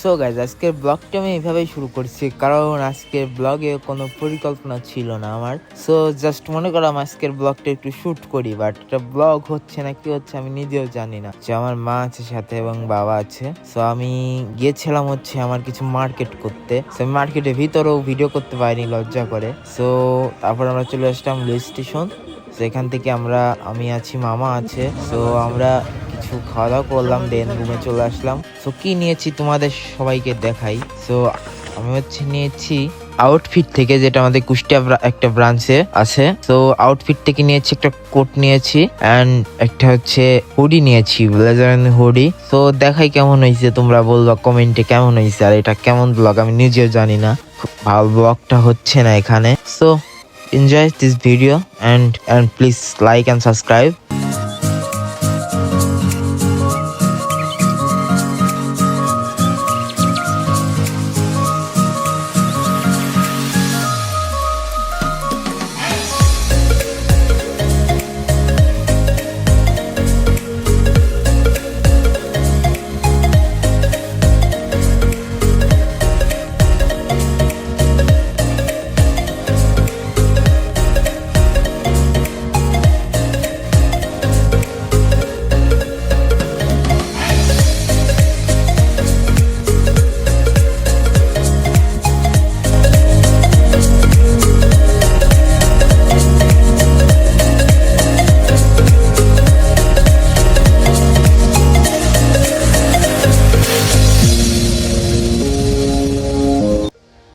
So guys আজকের ব্লগটা আমি এইভাবেই শুরু করছি, কারণ আজকের ব্লগে কোনো পরিকল্পনা ছিল না আমার। সো জাস্ট মনে করলাম আজকের ব্লগটা একটু শুট করি, বাট এটা ব্লগ হচ্ছে না কি হচ্ছে আমি নিজেও জানি না। যে আমার মা আছে সাথে এবং বাবা আছে। সো আমি গিয়েছিলাম হচ্ছে আমার কিছু মার্কেট করতে। সো আমি মার্কেটের ভিতরেও ভিডিও করতে পারিনি লজ্জা করে। সো তারপর আমরা চলে আসলাম রেল স্টেশন। সেখান থেকে আমি আছি, মামা আছে। সো আমরা কিছু খাওয়া দাওয়া করলাম, দেন রুমে চলে আসলাম। সো কি নিয়েছি তোমাদের সবাইকে দেখাই। সো আমি হচ্ছে নিয়েছি আউটফিট থেকে, যেটা আমাদের কুষ্টিয়া একটা ব্রাঞ্চে আছে। তো আউটফিট থেকে নিয়েছি একটা কোট নিয়েছি অ্যান্ড একটা হচ্ছে হুডি নিয়েছি, ব্লেজার এন্ড হুডি। তো দেখাই কেমন হয়েছে, তোমরা বলবা কমেন্টে কেমন হয়েছে। আর এটা কেমন ব্লগ আমি নিজেও জানি না, খুব ভালো ব্লগটা হচ্ছে না এখানে। So enjoy this video and please like and subscribe.